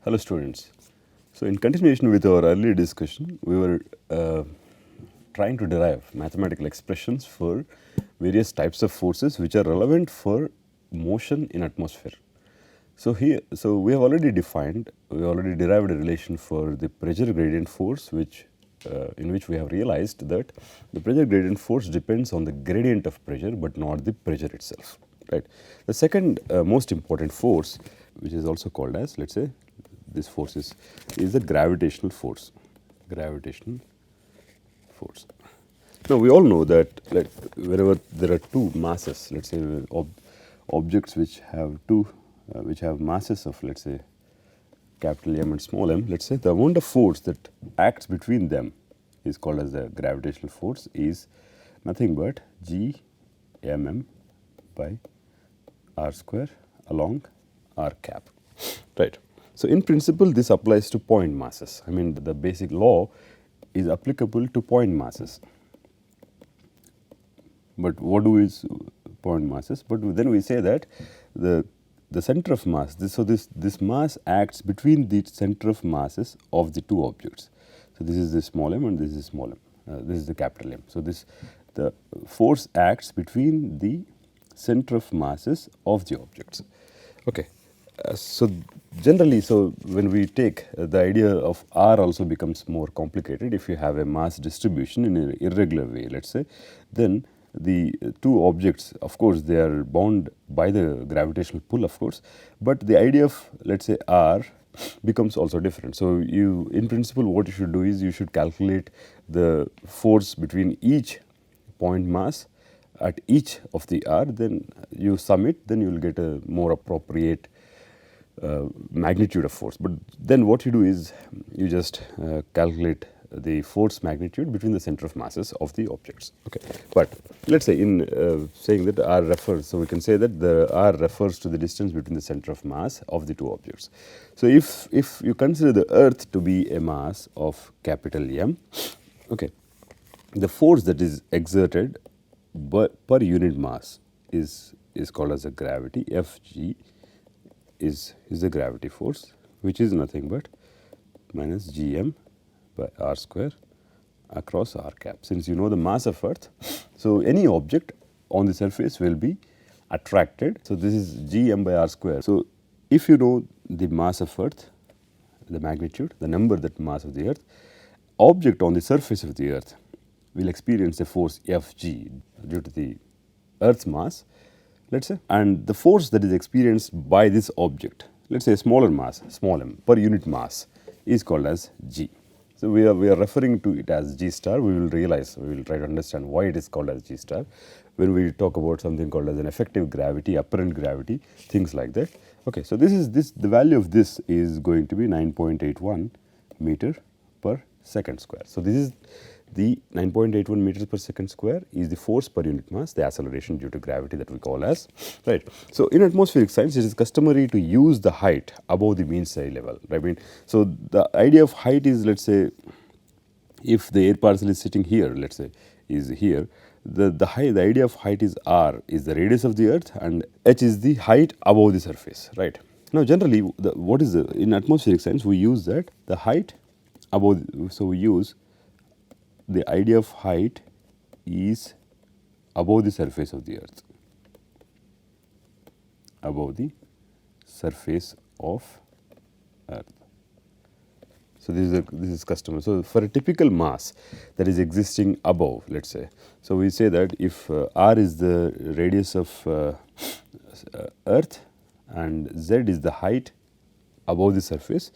Hello students. So in continuation with our earlier discussion, we were trying to derive mathematical expressions for various types of forces which are relevant for motion in atmosphere. So we have already derived a relation for the pressure gradient force, which in which we have realized that the pressure gradient force depends on the gradient of pressure but not the pressure itself, right. The second most important force, which is also called as, let's say, this force is the gravitational force. Now we all know that, like, wherever there are two masses, let's say objects which have masses of, let's say, capital M and small m, let's say, the amount of force that acts between them is called as the gravitational force, is nothing but G_mm by r square along r cap, right. So in principle this applies to point masses. I mean, the basic law is applicable to point masses. But what do is point masses? But then we say that the center of mass, this mass acts between the center of masses of the two objects. So this is the small m and this is small m. This is the capital M. So the force acts between the center of masses of the objects. Okay. So generally, so when we take the idea of R also becomes more complicated if you have a mass distribution in an irregular way, let's say, then the two objects, of course, they are bound by the gravitational pull, of course, but the idea of, let's say, R becomes also different. So you, in principle, what you should do is you should calculate the force between each point mass at each of the R, then you sum it, then you will get a more appropriate magnitude of force. But then what you do is you just calculate the force magnitude between the center of masses of the objects. Okay. But let's say in saying that R refers, so we can say that the R refers to the distance between the center of mass of the two objects. So if you consider the earth to be a mass of capital M, okay, the force that is exerted per unit mass is called as a gravity. Fg is the gravity force, which is nothing but minus Gm by r square across r cap. Since you know the mass of earth, so any object on the surface will be attracted. So this is Gm by r square. So if you know the mass of earth, the magnitude, the number, that mass of the earth, object on the surface of the earth will experience a force Fg due to the earth's mass, let's say, and the force that is experienced by this object, let's say a smaller mass, small m, per unit mass, is called as G. So we are referring to it as G star. We will try to understand why it is called as G star when we talk about something called as an effective gravity, apparent gravity, things like that. Okay, so the value of this is going to be 9.81 meter per second square. So this is the 9.81 meters per second square is the force per unit mass, the acceleration due to gravity that we call as, right. So in atmospheric science, it is customary to use the height above the mean sea level. I mean, so the idea of height is, let's say, if the air parcel is sitting here, let's say, is here, the idea of height is r is the radius of the earth and h is the height above the surface, right. Now generally, in atmospheric science, we use that the height above, so we use the idea of height is above the surface of the earth, above the surface of earth. So this is customary. So for a typical mass that is existing above, let's say, so we say that if r is the radius of earth and z is the height above the surface,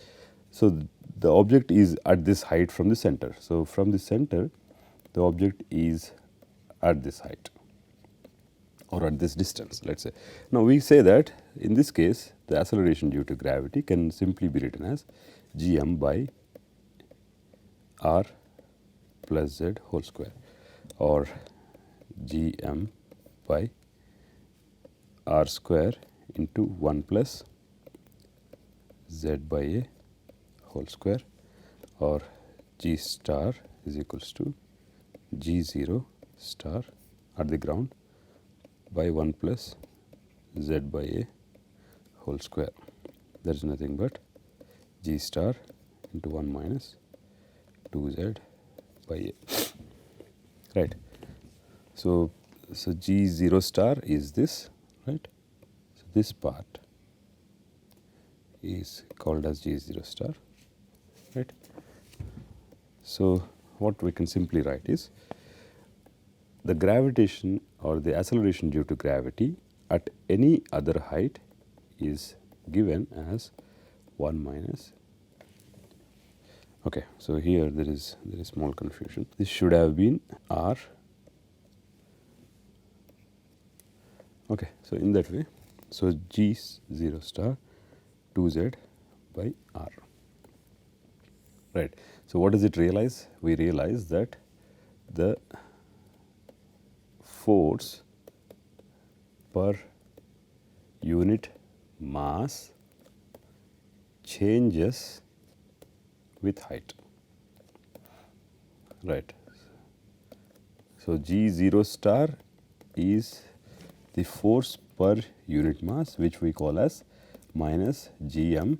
so the object is at this height from the center. So from the center, the object is at this height or at this distance, let's say. Now we say that in this case, the acceleration due to gravity can simply be written as Gm by r plus z whole square, or Gm by r square into 1 plus z by a whole square, or G star is equals to G0 star at the ground by 1 plus z by a whole square. That is nothing but g star into 1 minus 2z by a, right. So g 0 star is this, right. So this part is called as g 0 star, right. So what we can simply write is the gravitation or the acceleration due to gravity at any other height is given as 1 minus. Okay, so here there is small confusion. This should have been r. Okay, so in that way, so g 0 star 2z by r. Right. So what does it realize? We realize that the force per unit mass changes with height, right. So g 0 star is the force per unit mass, which we call as minus gm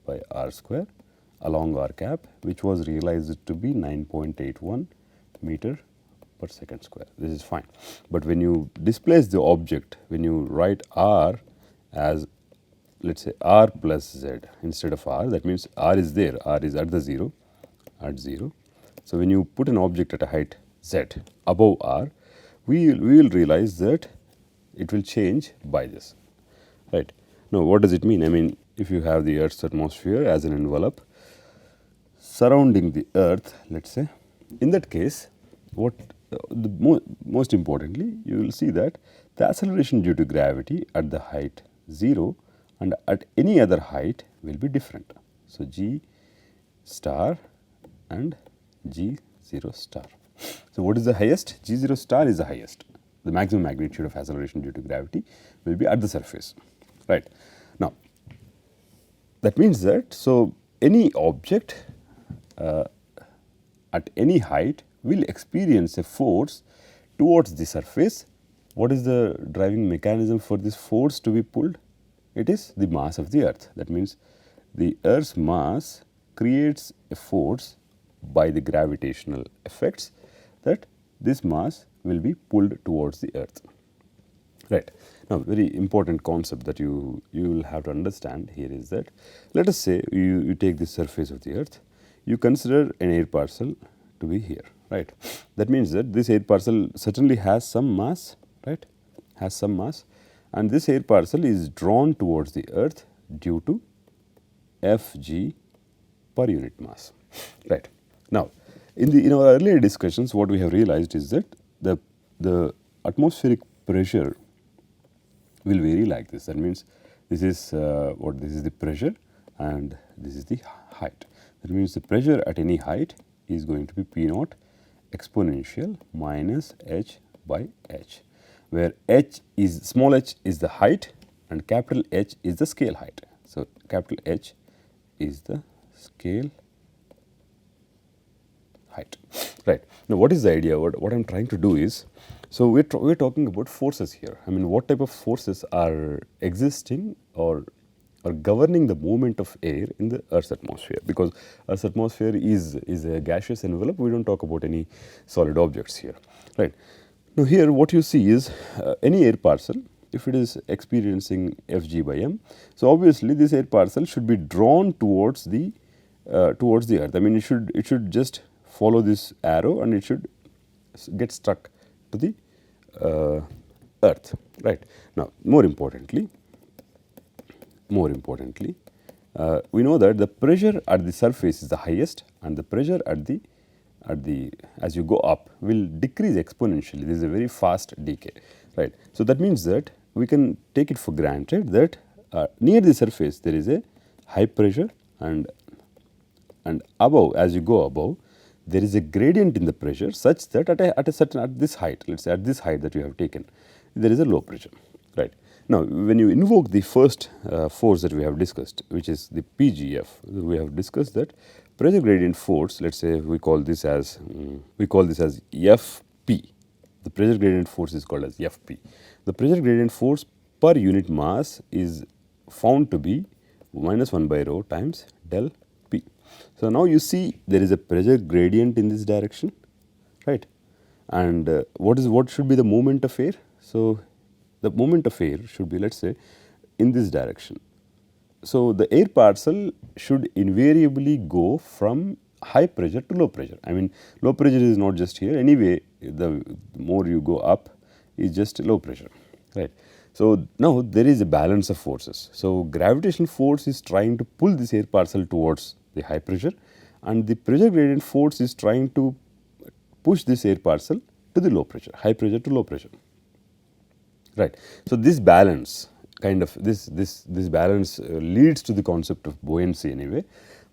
by r square along r cap, which was realized to be 9.81 meter per second square. This is fine. But when you displace the object, when you write r as, let us say, r plus z instead of r, that means r is there, r is at the 0, at 0. So when you put an object at a height z above r, we will realize that it will change by this, right. Now what does it mean? I mean, if you have the Earth's atmosphere as an envelope surrounding the Earth, let us say, in that case, what most importantly, you will see that the acceleration due to gravity at the height 0 and at any other height will be different. So g star and g 0 star. So what is the highest? G 0 star is the highest. The maximum magnitude of acceleration due to gravity will be at the surface, right. Now that means that, so any object at any height will experience a force towards the surface. What is the driving mechanism for this force to be pulled? It is the mass of the Earth. That means the Earth's mass creates a force by the gravitational effects that this mass will be pulled towards the Earth, right. Now very important concept that you will have to understand here is that, let us say you take the surface of the Earth, you consider an air parcel to be here, right. That means that this air parcel certainly has some mass, right, has some mass, and this air parcel is drawn towards the Earth due to Fg per unit mass, right. Now in our earlier discussions, what we have realized is that the atmospheric pressure will vary like this. That means this is this is the pressure and this is the height. That means the pressure at any height is going to be P naught exponential minus h by h, where h is, small h is the height and capital H is the scale height. So capital H is the scale height, right. Now what is the idea? What I am trying to do is, so we are talking about forces here. I mean, what type of forces are existing or governing the movement of air in the Earth's atmosphere, because Earth's atmosphere is a gaseous envelope. We do not talk about any solid objects here, right. Now here what you see is any air parcel, if it is experiencing Fg by m, so obviously this air parcel should be drawn towards the Earth. I mean, it should just follow this arrow and it should get stuck to the Earth, right. Now more importantly, we know that the pressure at the surface is the highest and the pressure at the as you go up will decrease exponentially. This is a very fast decay, right. So that means that we can take it for granted that near the surface there is a high pressure, and above, as you go above, there is a gradient in the pressure such that at this height, let us say at this height that you have taken, there is a low pressure, right. Now when you invoke the first force that we have discussed, which is the PGF, we have discussed that pressure gradient force, let us say we call this as Fp. The pressure gradient force is called as Fp. The pressure gradient force per unit mass is found to be minus 1 by rho times del So now you see there is a pressure gradient in this direction, right? And what should be the movement of air? So the movement of air should be, let's say, in this direction. So the air parcel should invariably go from high pressure to low pressure. I mean, low pressure is not just here. Anyway, the more you go up is just low pressure, right? So now there is a balance of forces. So gravitational force is trying to pull this air parcel towards the high pressure, and the pressure gradient force is trying to push this air parcel to the low pressure, high pressure to low pressure. Right. So this balance kind of this balance leads to the concept of buoyancy anyway.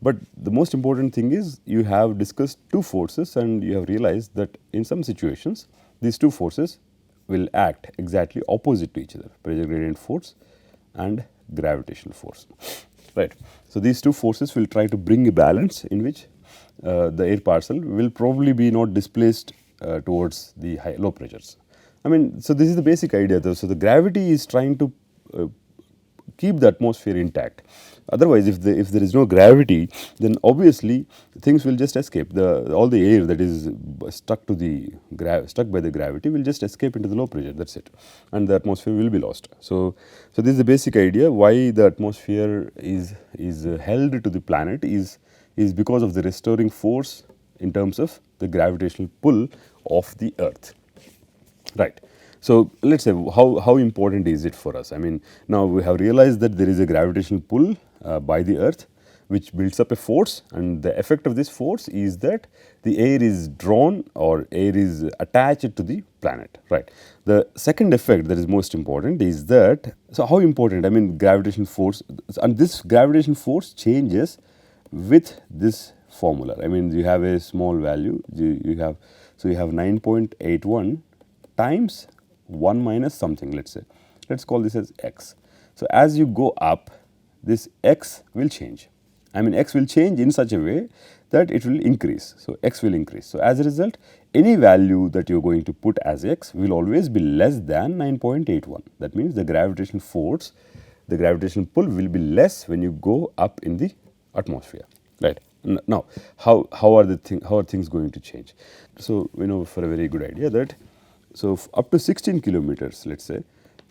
But the most important thing is you have discussed two forces and you have realized that in some situations these two forces will act exactly opposite to each other, pressure gradient force and gravitational force. Right. So these two forces will try to bring a balance in which the air parcel will probably be not displaced towards the low pressures. I mean, so this is the basic idea though. So the gravity is trying to keep the atmosphere intact. Otherwise, if there is no gravity, then obviously things will just escape. All the air that is stuck by the gravity will just escape into the low pressure. That's it, and the atmosphere will be lost. So this is the basic idea why the atmosphere is held to the planet is because of the restoring force in terms of the gravitational pull of the Earth. Right. So let's say how important is it for us? I mean, now we have realized that there is a gravitational pull by the Earth which builds up a force, and the effect of this force is that the air is drawn or air is attached to the planet. Right. The second effect that is most important is that, so how important? I mean, gravitational force, and this gravitational force changes with this formula. I mean, you have a small value, you have 9.81 times 1 minus something, let's say. Let's call this as x. So as you go up, this x will change. I mean, x will change in such a way that it will increase. So x will increase. So as a result, any value that you are going to put as x will always be less than 9.81. That means the gravitational force, the gravitational pull will be less when you go up in the atmosphere. Right. Now, how are things going to change? So we know for a very good idea that up to 16 kilometers, let's say,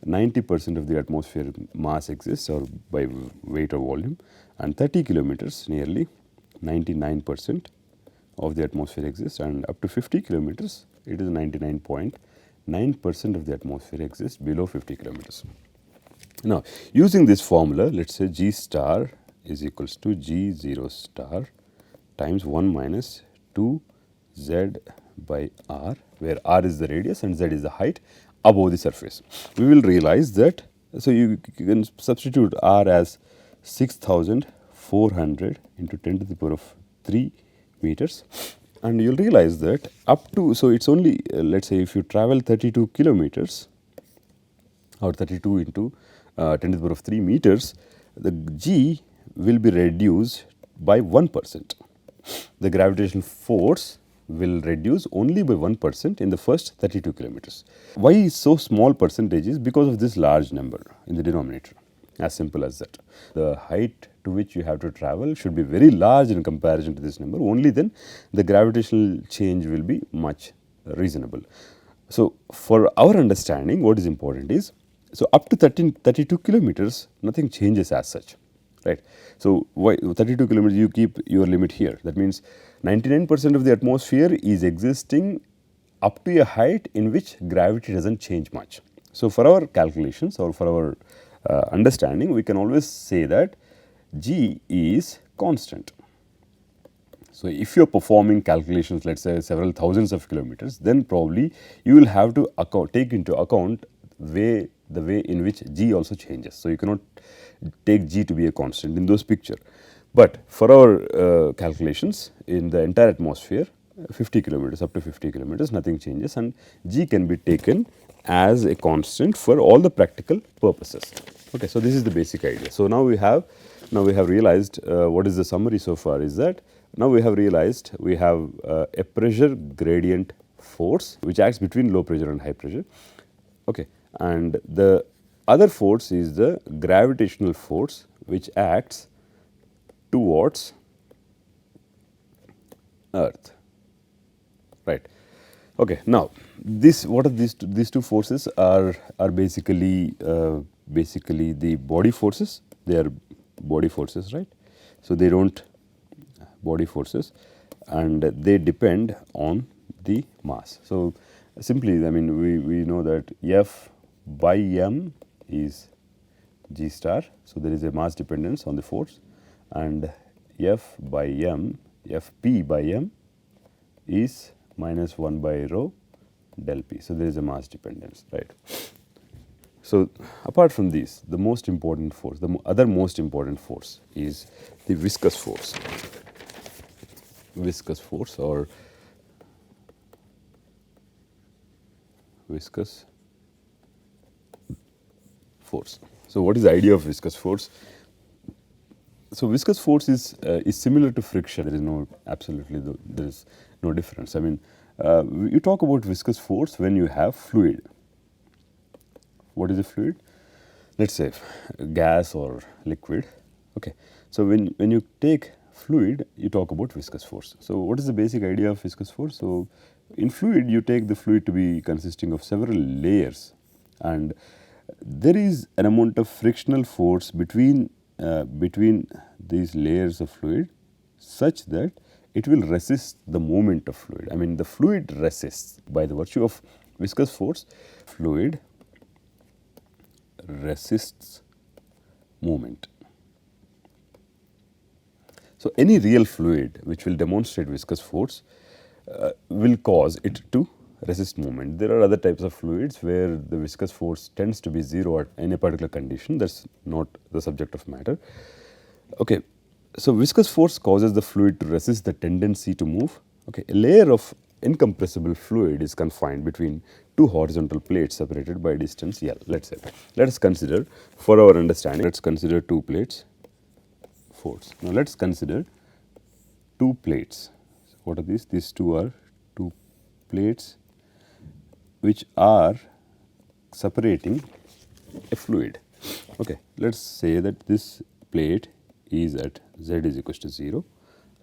90% of the atmosphere mass exists or by weight or volume, and 30 kilometers nearly 99% of the atmosphere exists, and up to 50 kilometers it is 99.9% of the atmosphere exists below 50 kilometers. Now, using this formula, let's say G star is equals to G0 star times 1 minus 2 Z by R, where R is the radius and Z is the height above the surface. We will realize that, so you can substitute R as 6,400 into 10 to the power of 3 meters, and you will realize that up to, so it is only let's say if you travel 32 kilometers or 32 into 10 to the power of 3 meters, the G will be reduced by 1%. The gravitational force will reduce only by 1% in the first 32 kilometers. Why so small percentage is because of this large number in the denominator. As simple as that. The height to which you have to travel should be very large in comparison to this number. Only then the gravitational change will be much reasonable. So for our understanding, what is important is, so up to 32 kilometers, nothing changes as such. Right. So, why 32 kilometers, you keep your limit here. That means 99% of the atmosphere is existing up to a height in which gravity does not change much. So, for our calculations or for our understanding, we can always say that G is constant. So, if you are performing calculations, let us say several thousands of kilometers, then probably you will have to take into account the way in which G also changes. So, you cannot take G to be a constant in those picture. But for our calculations in the entire atmosphere, 50 kilometers, up to 50 kilometers, nothing changes, and G can be taken as a constant for all the practical purposes. Okay, so this is the basic idea. So now we have realized what is the summary so far is that now we have realized we have a pressure gradient force which acts between low pressure and high pressure. Okay, and the other force is the gravitational force which acts towards Earth, right? Okay, now this what are these two forces are basically basically the body forces. They are body forces, right? So they don't body forces, and they depend on the mass. So simply, I mean, we know that F by m is g star. So there is a mass dependence on the force, and F by m, Fp by m is minus 1 by rho del p. So there is a mass dependence, right? So apart from this, the most important force, the other most important force is the viscous force. Viscous force or viscous force. So what is the idea of viscous force? So viscous force is similar to friction. There is no there is no difference. I mean, you talk about viscous force when you have fluid. What is a fluid? Let's say gas or liquid. Okay. So when you take fluid, you talk about viscous force. So what is the basic idea of viscous force? So in fluid, you take the fluid to be consisting of several layers, and there is an amount of frictional force between these layers of fluid, such that it will resist the movement of fluid. I mean, the fluid resists by the virtue of viscous force. Fluid resists movement. So any real fluid which will demonstrate viscous force will cause it to resist movement. There are other types of fluids where the viscous force tends to be 0 at any particular condition. That's not the subject of matter. Okay. So viscous force causes the fluid to resist the tendency to move. Okay. A layer of incompressible fluid is confined between two horizontal plates separated by a distance L. Let's say, let us consider, for our understanding, let's consider two plates. Force. Now let's consider two plates. What are these? These two are two plates which are separating a fluid. Okay, let's say that this plate is at z is equals to 0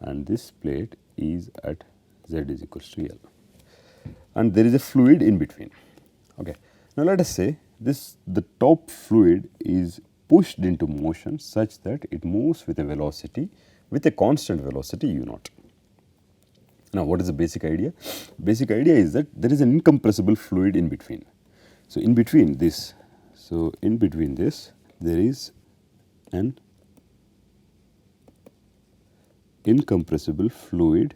and this plate is at z is equals to L, and there is a fluid in between. Okay, now let us say the top fluid is pushed into motion such that it moves with a velocity, with a constant velocity u naught. Now what is the basic idea? Basic idea is that there is an incompressible fluid in between. So in between this, there is an incompressible fluid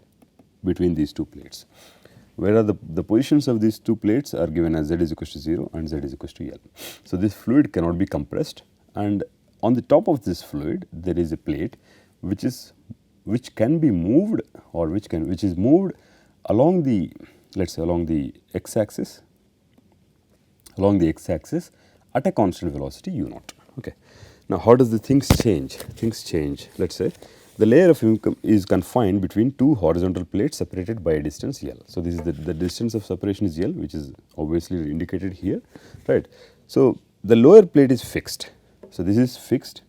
between these two plates, where the positions of these two plates are given as z is equals to 0 and z is equals to L. So this fluid cannot be compressed, and on the top of this fluid there is a plate which can be moved, or which is moved along the, let's say, along the x-axis at a constant velocity u naught. Okay. Now how does the things change? Things change. Let's say the layer of is confined between two horizontal plates separated by a distance L. So this is the distance of separation is L, which is obviously indicated here, right? So the lower plate is fixed. So this is fixed.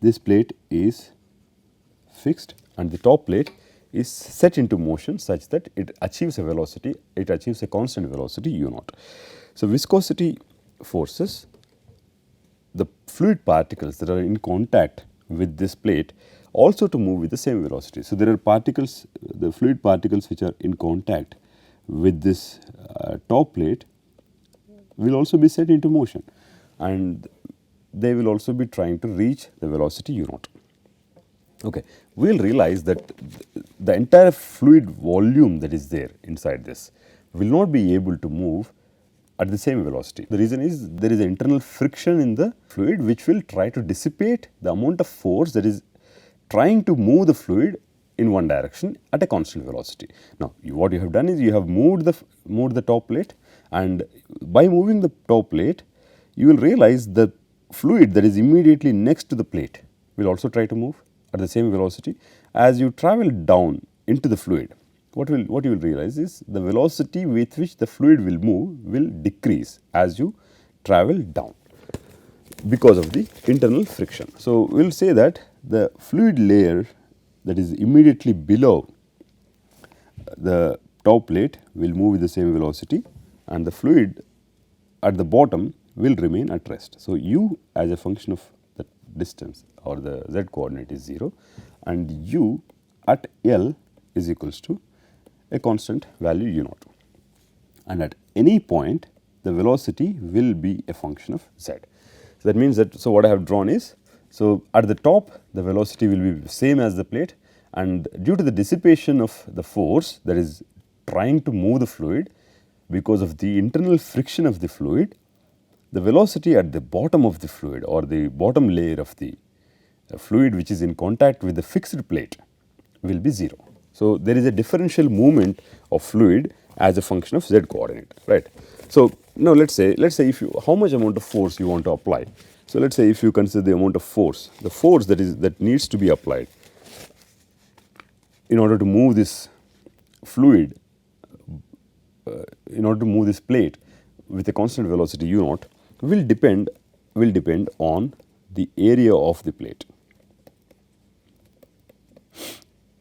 This plate is fixed, and the top plate is set into motion such that it achieves a velocity, it achieves a constant velocity u naught. So viscosity forces the fluid particles that are in contact with this plate also to move with the same velocity. So there are particles, the fluid particles which are in contact with this top plate will also be set into motion, and they will also be trying to reach the velocity u naught. Okay, we will realize that the entire fluid volume that is there inside this will not be able to move at the same velocity. The reason is there is an internal friction in the fluid which will try to dissipate the amount of force that is trying to move the fluid in one direction at a constant velocity. Now, what you have done is you have moved the top plate, and by moving the top plate, you will realize the fluid that is immediately next to the plate will also try to move at the same velocity. As you travel down into the fluid, what you will realize is the velocity with which the fluid will move will decrease as you travel down because of the internal friction. So we will say that the fluid layer that is immediately below the top plate will move with the same velocity and the fluid at the bottom will remain at rest. So, u as a function of the distance or the z coordinate is 0 and u at L is equals to a constant value u naught, and at any point the velocity will be a function of z. So, that means that, so what I have drawn is, so at the top the velocity will be same as the plate, and due to the dissipation of the force that is trying to move the fluid because of the internal friction of the fluid, the velocity at the bottom of the fluid or the bottom layer of the fluid which is in contact with the fixed plate will be 0. So, there is a differential movement of fluid as a function of z coordinate, right. So, now let us say if you, how much amount of force you want to apply. So, let us say if you consider the amount of force, the force that needs to be applied in order to move this fluid, in order to move this plate with a constant velocity u naught will depend on the area of the plate.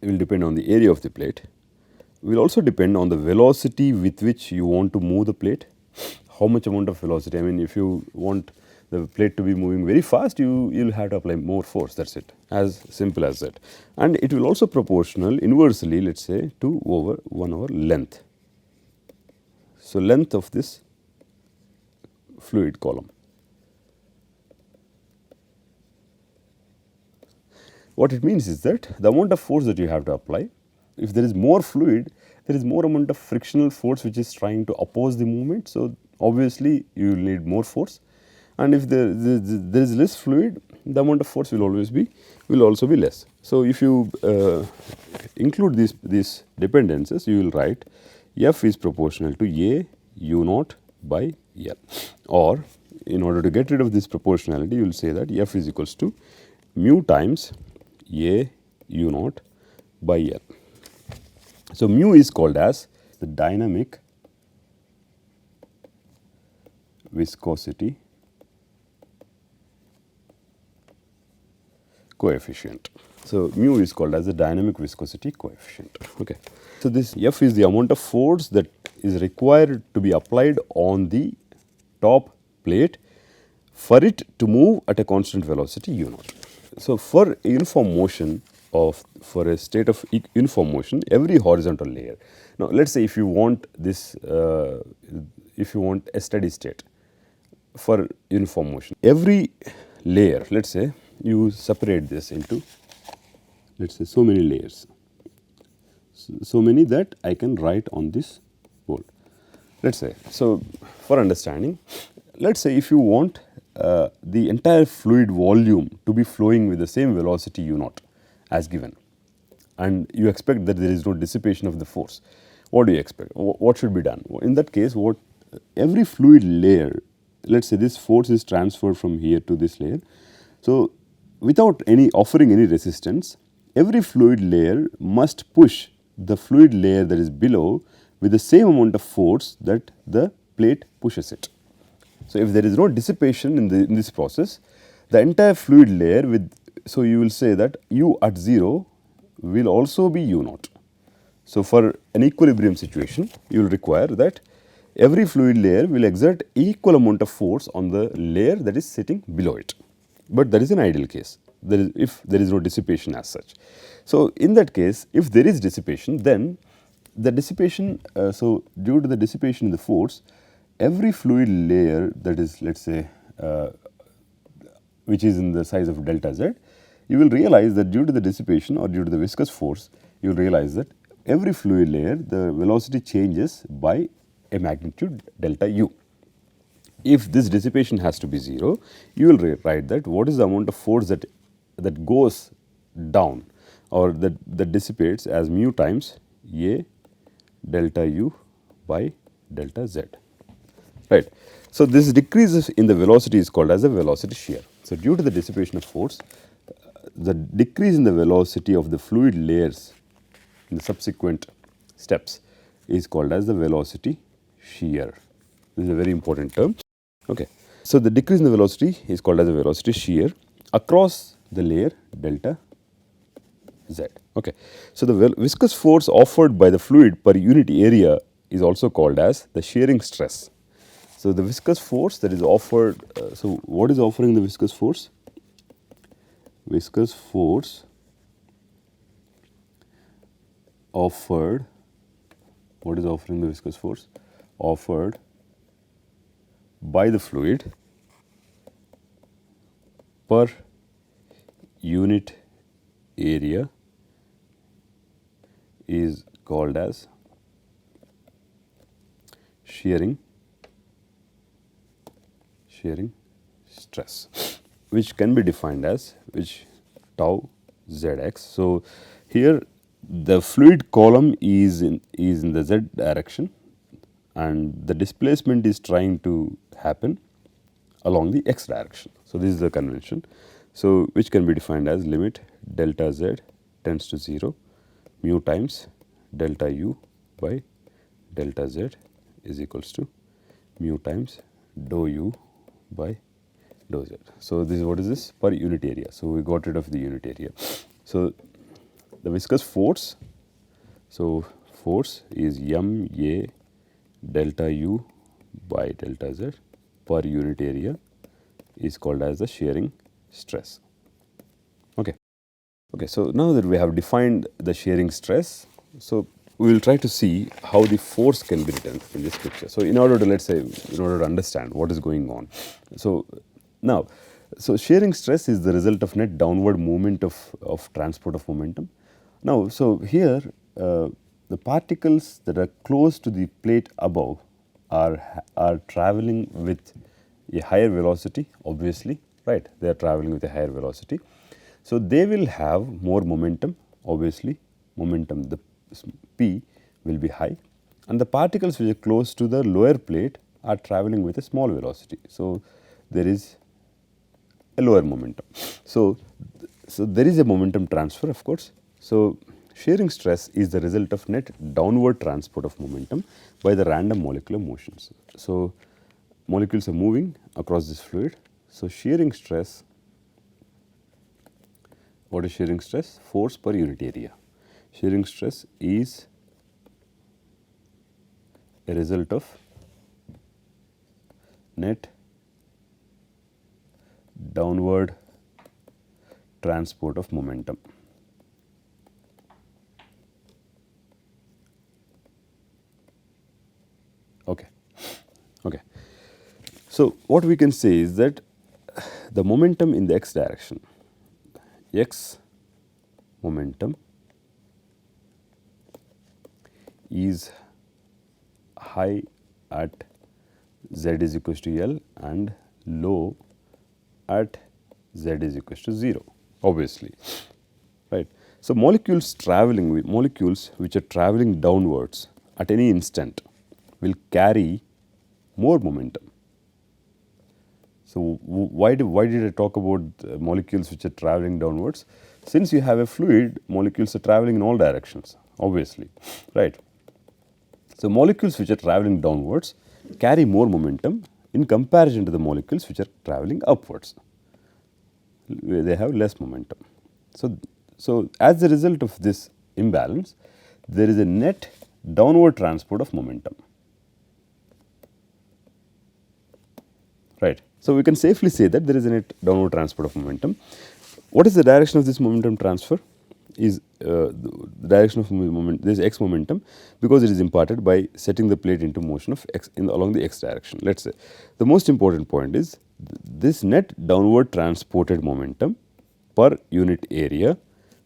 It will depend on the area of the plate. Will also depend on the velocity with which you want to move the plate. How much amount of velocity? I mean, if you want the plate to be moving very fast, you will have to apply more force. That's it, as simple as that. And it will also proportional inversely, let us say, to over 1 over length. So, length of this fluid column. What it means is that the amount of force that you have to apply, if there is more fluid, there is more amount of frictional force which is trying to oppose the movement. So, obviously, you will need more force, and if there is less fluid, the amount of force will also be less. So, if you include these dependencies, you will write F is proportional to A u naught by L, or in order to get rid of this proportionality, you will say that F is equals to mu times A u naught by L. So, mu is called as the dynamic viscosity coefficient. So, mu is called as the dynamic viscosity coefficient. Okay. So, this F is the amount of force that is required to be applied on the top plate for it to move at a constant velocity u naught. So, for uniform motion for a state of uniform motion, every horizontal layer. Now, let us say if you want this, if you want a steady state for uniform motion, every layer, let us say you separate this into, let us say, so many layers, so many that I can write on this board. Let us say, so for understanding, let us say if you want the entire fluid volume to be flowing with the same velocity u naught as given, and you expect that there is no dissipation of the force, what do you expect? What should be done? In that case, every fluid layer, let us say this force is transferred from here to this layer. So, without offering any resistance, every fluid layer must push the fluid layer that is below with the same amount of force that the plate pushes it. So, if there is no dissipation in this process, the entire fluid layer so you will say that u at 0 will also be u naught. So, for an equilibrium situation, you will require that every fluid layer will exert equal amount of force on the layer that is sitting below it, but that is an ideal case, if there is no dissipation as such. So, in that case, if there is dissipation, then the dissipation, so due to the dissipation in the force, every fluid layer that is, let us say, which is in the size of delta z, you will realize that due to the dissipation or due to the viscous force, you will realize that every fluid layer, the velocity changes by a magnitude delta u. If this dissipation has to be 0, you will write that what is the amount of force that goes down or that dissipates as mu times A delta u by delta z, right. So, this decrease in the velocity is called as a velocity shear. So, due to the dissipation of force, the decrease in the velocity of the fluid layers in the subsequent steps is called as the velocity shear. This is a very important term. Okay. So, the decrease in the velocity is called as a velocity shear across the layer delta z. Okay. So, the viscous force offered by the fluid per unit area is also called as the shearing stress. So, the viscous force that is offered, so what is offering the viscous force? Viscous force offered, what is offering the viscous force? Offered by the fluid per unit area is called as shearing stress, which can be defined as which tau zx. So, here the fluid column is in the z direction and the displacement is trying to happen along the x direction. So, this is the convention. So, which can be defined as limit delta z tends to 0 mu times delta u by delta z is equals to mu times dou u by dou z. So, this is what is this per unit area. So, we got rid of the unit area. So, the viscous force, so force is m a delta u by delta z per unit area is called as the shearing stress. Okay. Okay. So, now that we have defined the shearing stress, so we will try to see how the force can be written in this picture. So, in order to, let us say, in order to understand what is going on. So, now, so shearing stress is the result of net downward movement of transport of momentum. Now, so here the particles that are close to the plate above are traveling with a higher velocity, obviously, right? They are traveling with a higher velocity. So, they will have more momentum, obviously, momentum, the P will be high, and the particles which are close to the lower plate are traveling with a small velocity. So, there is a lower momentum. So, there is a momentum transfer, of course. So, shearing stress is the result of net downward transport of momentum by the random molecular motions. So, molecules are moving across this fluid. So, shearing stress, what is shearing stress? Force per unit area. Shearing stress is a result of net downward transport of momentum. Okay. Okay. So, what we can say is that the momentum in the x direction, x momentum is high at z is equals to L and low at z is equals to 0, obviously, right. So, molecules which are traveling downwards at any instant will carry more momentum. So, why did I talk about molecules which are traveling downwards? Since you have a fluid, molecules are traveling in all directions, obviously, right. So, molecules which are traveling downwards carry more momentum in comparison to the molecules which are traveling upwards, they have less momentum. So, as a result of this imbalance, there is a net downward transport of momentum, right. So, we can safely say that there is a net downward transport of momentum. What is the direction of this momentum transfer? Is the direction of moment, this x momentum, because it is imparted by setting the plate into motion of x along the x direction. Let us say the most important point is this net downward transported momentum per unit area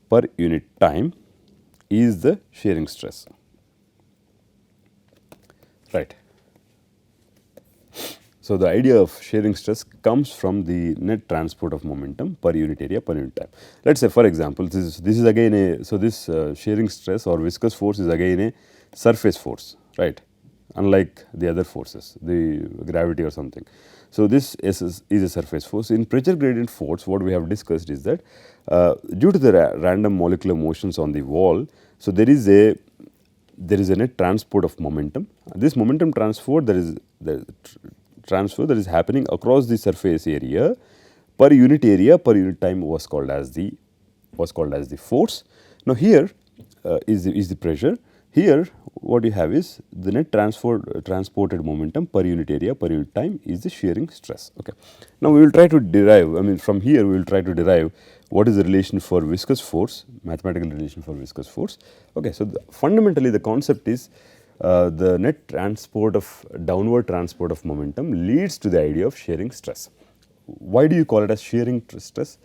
per unit time is the shearing stress, right. So, the idea of shearing stress comes from the net transport of momentum per unit area per unit time. Let us say, for example, this is again a, so this shearing stress or viscous force is again a surface force, right, unlike the other forces, the gravity or something. So, this is a surface force. In pressure gradient force, what we have discussed is that due to the random molecular motions on the wall, so there is a net transport of momentum. This momentum transfer, that is happening across the surface area per unit time was called as the force. Now here is the pressure. Here what you have is the net transported momentum per unit area per unit time is the shearing stress. Okay. Now we will try to derive, I mean from here we will try to derive what is the relation for viscous force, mathematical relation for viscous force. Okay. So fundamentally the concept is the net transport of downward transport of momentum leads to the idea of shearing stress. Why do you call it as shearing stress?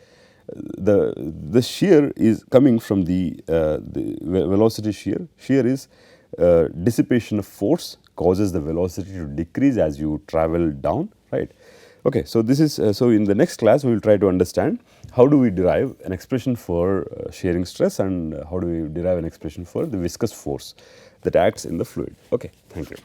The shear is coming from the velocity shear. Shear is dissipation of force causes the velocity to decrease as you travel down, right? Okay, so this is so in the next class we will try to understand how do we derive an expression for shearing stress and how do we derive an expression for the viscous force that acts in the fluid. Okay, thank you.